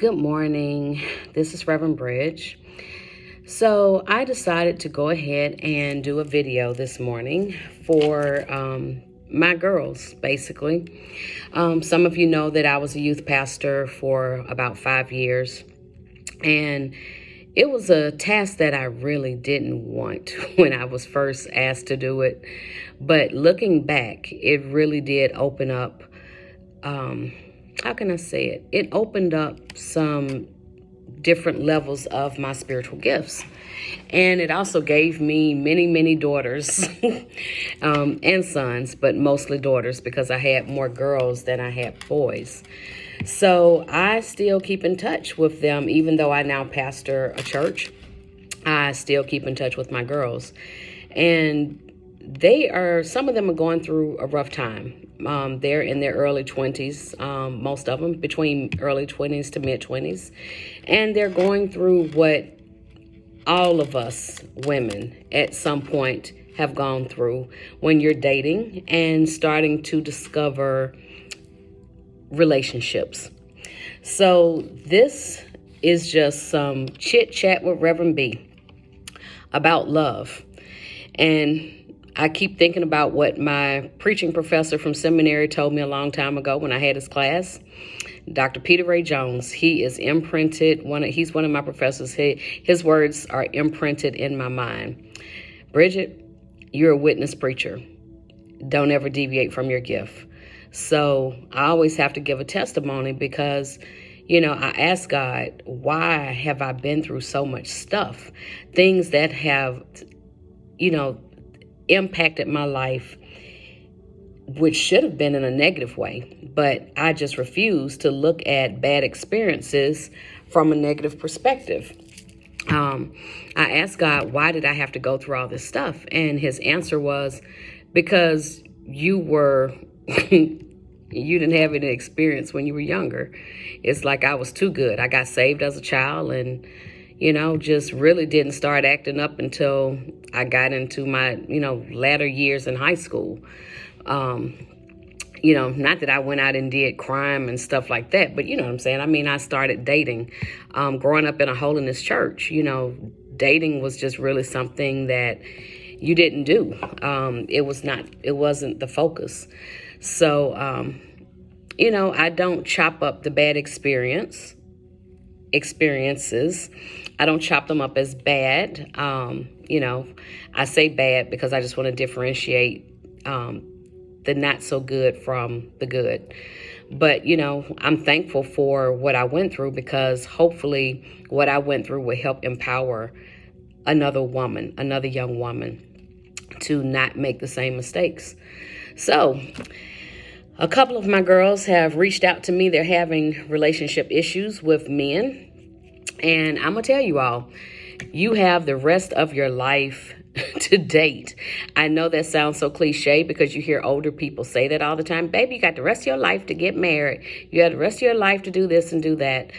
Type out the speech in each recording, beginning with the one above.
Good morning. This is Reverend Bridge. So I decided to go ahead and do a video this morning for my girls, basically. Some of you know that I was a youth pastor for about 5 years, and it was a task that I really didn't want when I was first asked to do it. But looking back, it really did open up, how can I say it? It opened up some different levels of my spiritual gifts. And it also gave me many, many daughters and sons, but mostly daughters because I had more girls than I had boys. So I still keep in touch with them, even though I now pastor a church. I still keep in touch with my girls. And some of them are going through a rough time. They're in their early 20s, most of them between early 20s to mid 20s. And they're going through what all of us women at some point have gone through when you're dating and starting to discover relationships. So this is just some chit chat with Reverend B about love. And I keep thinking about what my preaching professor from seminary told me a long time ago when I had his class. Dr. Peter Ray Jones, he is imprinted. He's one of my professors. His words are imprinted in my mind. Bridget, you're a witness preacher. Don't ever deviate from your gift. So I always have to give a testimony because, I ask God, why have I been through so much stuff? Things that have, impacted my life, which should have been in a negative way, but I just refuse to look at bad experiences from a negative perspective. I asked God, why did I have to go through all this stuff? And his answer was, because you didn't have any experience when you were younger. It's like I was too good. I got saved as a child and just really didn't start acting up until I got into my, latter years in high school. Not that I went out and did crime and stuff like that, but you know what I'm saying? I mean, I started dating, growing up in a holiness church. Dating was just really something that you didn't do. It wasn't the focus. So, I don't chop up the bad experiences. I don't chop them up as bad. I say bad because I just want to differentiate the not so good from the good. But, I'm thankful for what I went through because hopefully what I went through will help empower another young woman to not make the same mistakes. So a couple of my girls have reached out to me. They're having relationship issues with men. And I'm going to tell you all, you have the rest of your life to date. I know that sounds so cliche because you hear older people say that all the time. Baby, you got the rest of your life to get married. You have the rest of your life to do this and do that.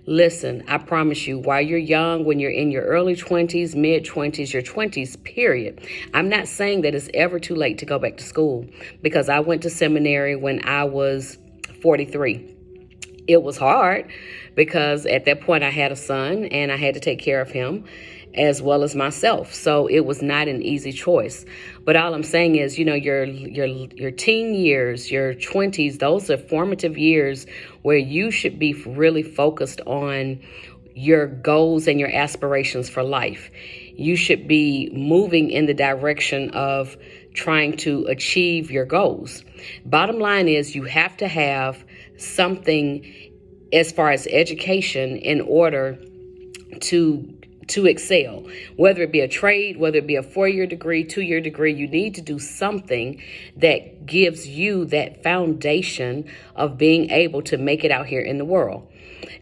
Listen, I promise you, while you're young, when you're in your early 20s, mid 20s, your 20s, period. I'm not saying that it's ever too late to go back to school because I went to seminary when I was 43. It was hard because at that point I had a son and I had to take care of him as well as myself. So it was not an easy choice. But all I'm saying is, your teen years, your 20s, those are formative years where you should be really focused on your goals and your aspirations for life. You should be moving in the direction of trying to achieve your goals. Bottom line is you have to have something as far as education in order to excel, whether it be a trade, whether it be a 4-year degree, 2-year degree. You need to do something that gives you that foundation of being able to make it out here in the world.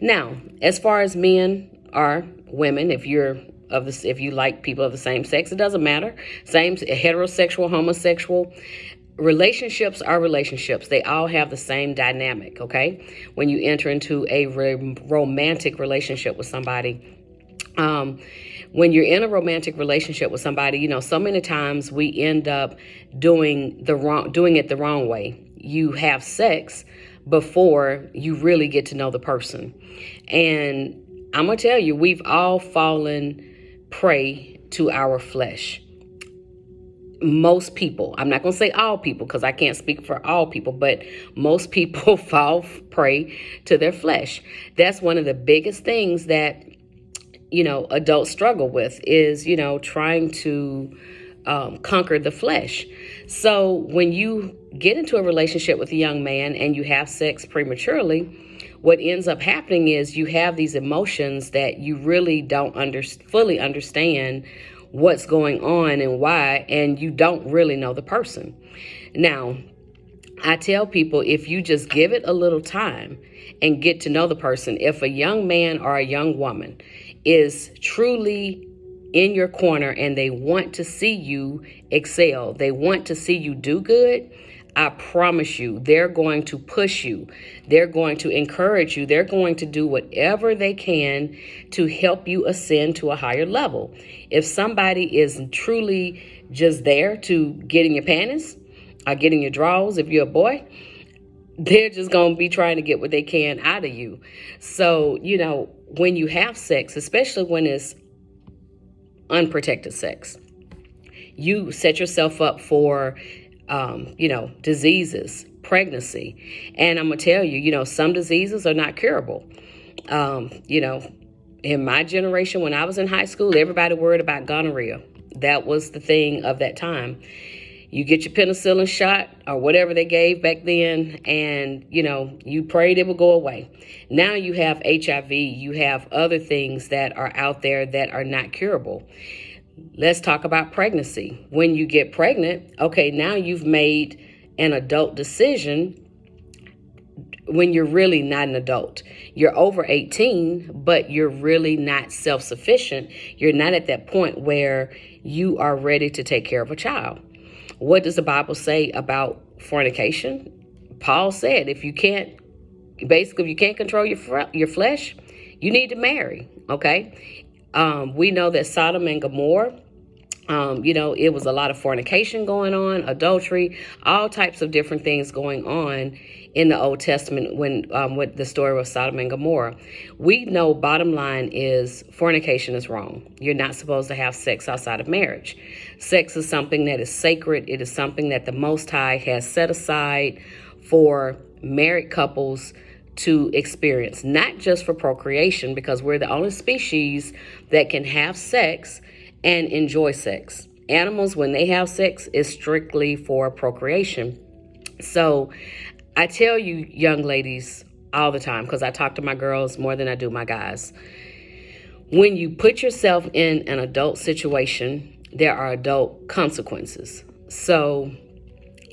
Now, as far as men or women, if you like people of the same sex, it doesn't matter. Same heterosexual, homosexual. Relationships are relationships. They all have the same dynamic, okay? When you enter into a romantic relationship with somebody, when you're in a romantic relationship with somebody, so many times we end up doing it the wrong way. You have sex, before you really get to know the person. And I'm going to tell you, we've all fallen prey to our flesh. Most people, I'm not going to say all people because I can't speak for all people, but most people fall prey to their flesh. That's one of the biggest things that, adults struggle with is, trying to conquer the flesh. So when you get into a relationship with a young man and you have sex prematurely, what ends up happening is you have these emotions that you really don't fully understand what's going on and why, and you don't really know the person. Now, I tell people, if you just give it a little time and get to know the person, if a young man or a young woman is truly in your corner and they want to see you excel, they want to see you do good, I promise you, they're going to push you. They're going to encourage you. They're going to do whatever they can to help you ascend to a higher level. If somebody is truly just there to get in your panties or get in your drawers, if you're a boy, they're just going to be trying to get what they can out of you. So, when you have sex, especially when it's unprotected sex, you set yourself up for diseases, pregnancy. And I'm going to tell you, some diseases are not curable. In my generation, when I was in high school, everybody worried about gonorrhea. That was the thing of that time. You get your penicillin shot or whatever they gave back then, and, you prayed it would go away. Now you have HIV. You have other things that are out there that are not curable. Let's talk about pregnancy. When you get pregnant, okay, now you've made an adult decision when you're really not an adult. You're over 18, but you're really not self-sufficient. You're not at that point where you are ready to take care of a child. What does the Bible say about fornication? Paul said, if you can't control your flesh, you need to marry, okay? We know that Sodom and Gomorrah, it was a lot of fornication going on, adultery, all types of different things going on in the Old Testament with the story of Sodom and Gomorrah. We know bottom line is fornication is wrong. You're not supposed to have sex outside of marriage. Sex is something that is sacred. It is something that the Most High has set aside for married couples to experience, not just for procreation, because we're the only species that can have sex and enjoy sex. Animals, when they have sex, is strictly for procreation. So I tell you, young ladies, all the time, because I talk to my girls more than I do my guys, when you put yourself in an adult situation, there are adult consequences. So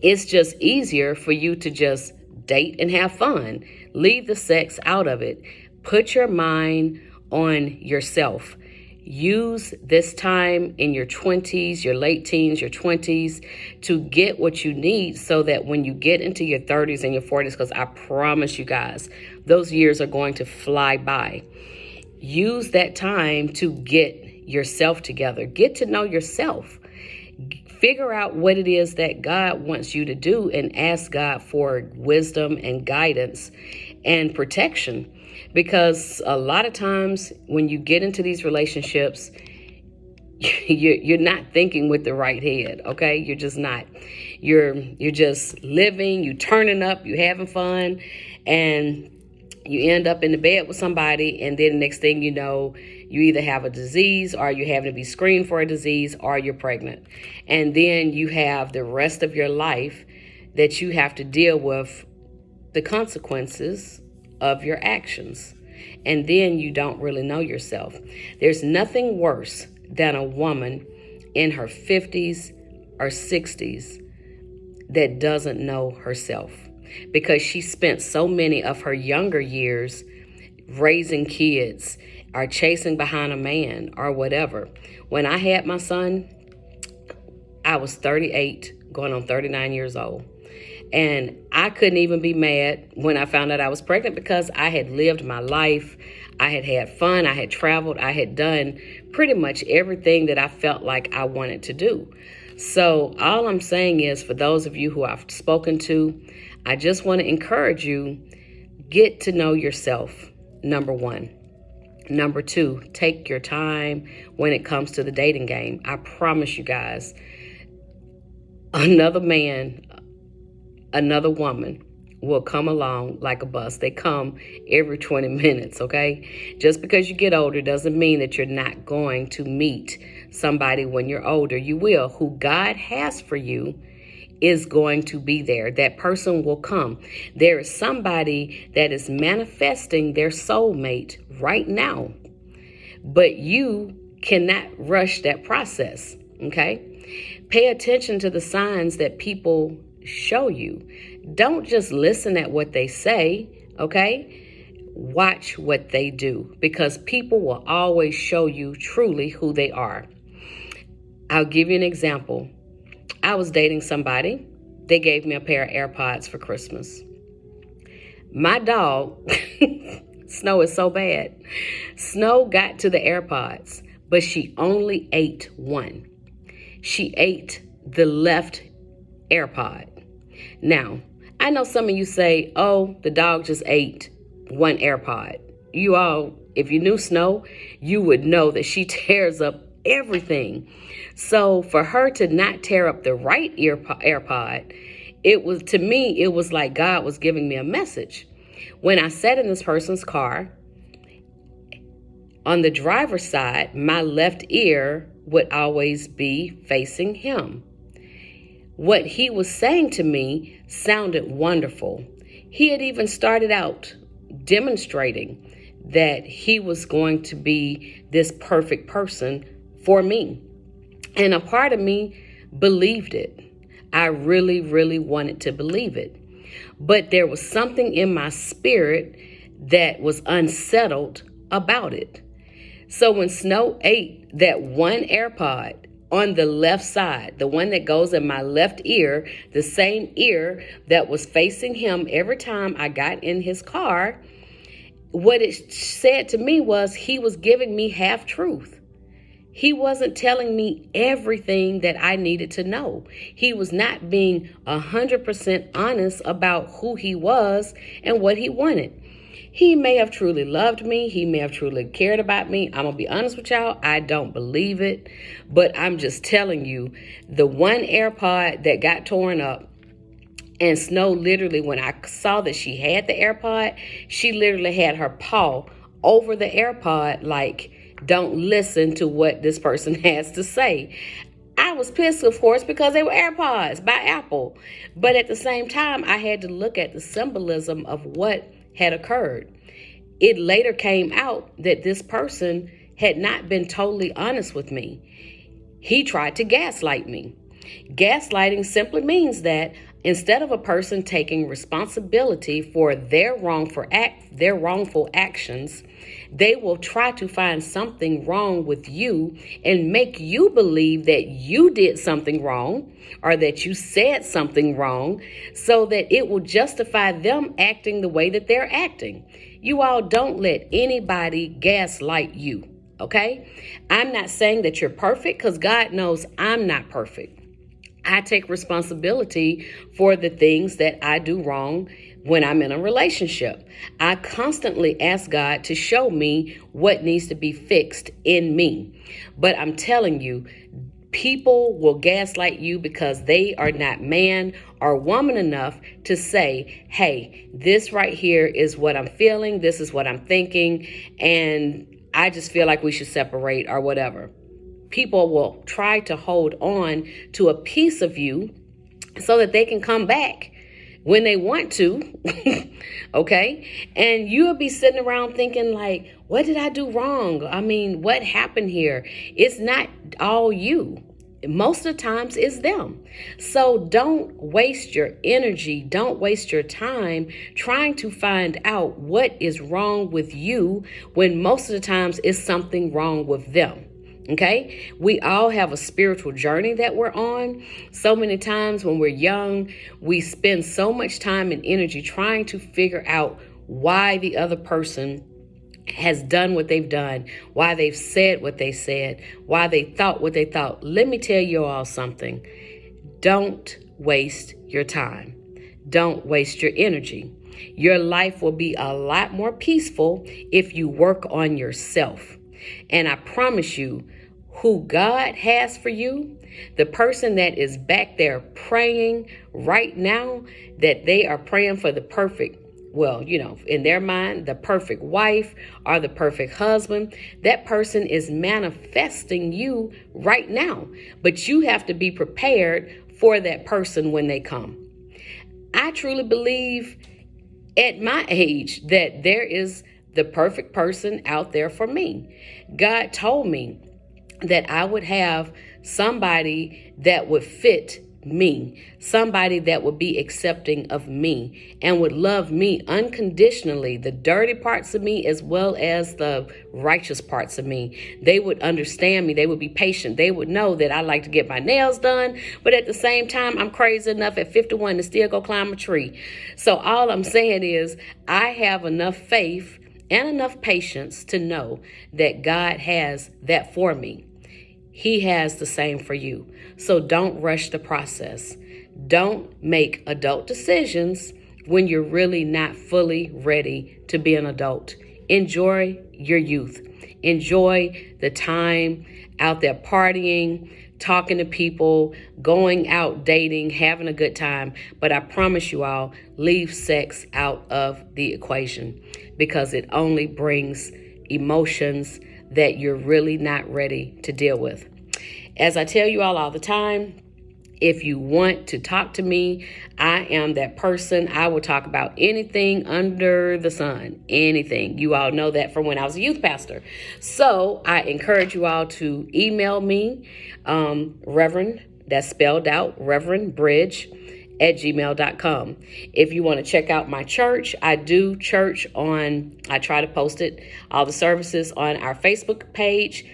it's just easier for you to just date and have fun. Leave the sex out of it. Put your mind on yourself. Use this time in your 20s, your late teens, your 20s to get what you need so that when you get into your 30s and your 40s, because I promise you guys, those years are going to fly by. Use that time to get yourself together. Get to know yourself. Figure out what it is that God wants you to do and ask God for wisdom and guidance and protection. Because a lot of times when you get into these relationships, you're not thinking with the right head, okay? You're just not. You're just living, you turning up, you having fun, and you end up in the bed with somebody, and then the next thing you know, you either have a disease or you're having to be screened for a disease or you're pregnant. And then you have the rest of your life that you have to deal with the consequences of your actions. And then you don't really know yourself. There's nothing worse than a woman in her 50s or 60s that doesn't know herself, because she spent so many of her younger years raising kids or chasing behind a man or whatever. When I had my son, I was 38, going on 39 years old. And I couldn't even be mad when I found out I was pregnant, because I had lived my life. I had had fun. I had traveled. I had done pretty much everything that I felt like I wanted to do. So all I'm saying is, for those of you who I've spoken to, I just want to encourage you, get to know yourself, number one. Number two, take your time when it comes to the dating game. I promise you guys, another man, another woman will come along like a bus. They come every 20 minutes, okay? Just because you get older doesn't mean that you're not going to meet somebody when you're older. You will. Who God has for you is going to be there. That person will come. There is somebody that is manifesting their soulmate right now, but you cannot rush that process, okay? Pay attention to the signs that people show you. Don't just listen at what they say, okay? Watch what they do, because people will always show you truly who they are. I'll give you an example. I was dating somebody. They gave me a pair of AirPods for Christmas. My dog, Snow is so bad. Snow got to the AirPods, but she only ate one. She ate the left AirPod. Now, I know some of you say, oh, the dog just ate one AirPod. You all, if you knew Snow, you would know that she tears up everything. So for her to not tear up the right AirPod, to me, it was like God was giving me a message. When I sat in this person's car, on the driver's side, my left ear would always be facing him. What he was saying to me sounded wonderful. He had even started out demonstrating that he was going to be this perfect person for me. And a part of me believed it. I really, really wanted to believe it. But there was something in my spirit that was unsettled about it. So when Snow ate that one AirPod on the left side, the one that goes in my left ear, the same ear that was facing him every time I got in his car, what it said to me was he was giving me half truth. He wasn't telling me everything that I needed to know. He was not being 100% honest about who he was and what he wanted. He may have truly loved me. He may have truly cared about me. I'm going to be honest with y'all. I don't believe it. But I'm just telling you, the one AirPod that got torn up, and Snow literally, when I saw that she had the AirPod, she literally had her paw over the AirPod like, don't listen to what this person has to say. I was pissed, of course, because they were AirPods by Apple. But at the same time, I had to look at the symbolism of what had occurred. It later came out that this person had not been totally honest with me. He tried to gaslight me. Gaslighting simply means that instead of a person taking responsibility for their wrongful actions, they will try to find something wrong with you and make you believe that you did something wrong or that you said something wrong so that it will justify them acting the way that they're acting. You all don't let anybody gaslight you, okay? I'm not saying that you're perfect because God knows I'm not perfect. I take responsibility for the things that I do wrong when I'm in a relationship. I constantly ask God to show me what needs to be fixed in me. But I'm telling you, people will gaslight you because they are not man or woman enough to say, hey, this right here is what I'm feeling, this is what I'm thinking, and I just feel like we should separate or whatever. People will try to hold on to a piece of you so that they can come back when they want to, okay? And you'll be sitting around thinking like, what did I do wrong? I mean, what happened here? It's not all you. Most of the times it's them. So don't waste your energy, don't waste your time trying to find out what is wrong with you when most of the times it's something wrong with them. Okay, we all have a spiritual journey that we're on. So many times when we're young, we spend so much time and energy trying to figure out why the other person has done what they've done, why they've said what they said, why they thought what they thought. Let me tell you all something. Don't waste your time. Don't waste your energy. Your life will be a lot more peaceful if you work on yourself. And I promise you, who God has for you, the person that is back there praying right now, that they are praying for the perfect, well, in their mind, the perfect wife or the perfect husband, that person is manifesting you right now. But you have to be prepared for that person when they come. I truly believe at my age that there is the perfect person out there for me. God told me that I would have somebody that would fit me, somebody that would be accepting of me and would love me unconditionally, the dirty parts of me as well as the righteous parts of me. They would understand me. They would be patient. They would know that I like to get my nails done, but at the same time, I'm crazy enough at 51 to still go climb a tree. So all I'm saying is I have enough faith and enough patience to know that God has that for me. He has the same for you. So don't rush the process. Don't make adult decisions when you're really not fully ready to be an adult. Enjoy your youth. Enjoy the time out there partying, talking to people, going out dating, having a good time. But I promise you all, leave sex out of the equation because it only brings emotions that you're really not ready to deal with. As I tell you all the time, if you want to talk to me, I am that person. I will talk about anything under the sun, anything. You all know that from when I was a youth pastor. So I encourage you all to email me, Reverend, that's spelled out, Reverend Bridge at gmail.com. If you want to check out my church, I do church I try to post all the services on our Facebook page,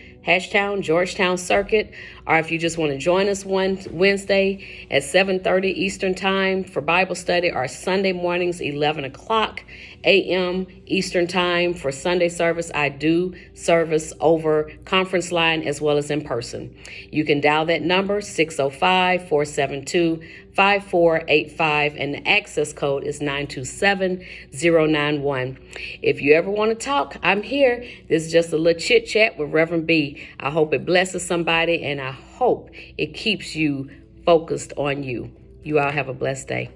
Georgetown Circuit, or if you just want to join us one Wednesday at 7:30 Eastern Time for Bible study, or Sunday mornings 11 o'clock a.m. Eastern Time for Sunday service. I do service over conference line as well as in person. You can dial that number 605-472-5485, and the access code is 927091. If you ever want to talk, I'm here. This is just a little chit chat with Reverend B. I hope it blesses somebody, and I hope it keeps you focused on you. You all have a blessed day.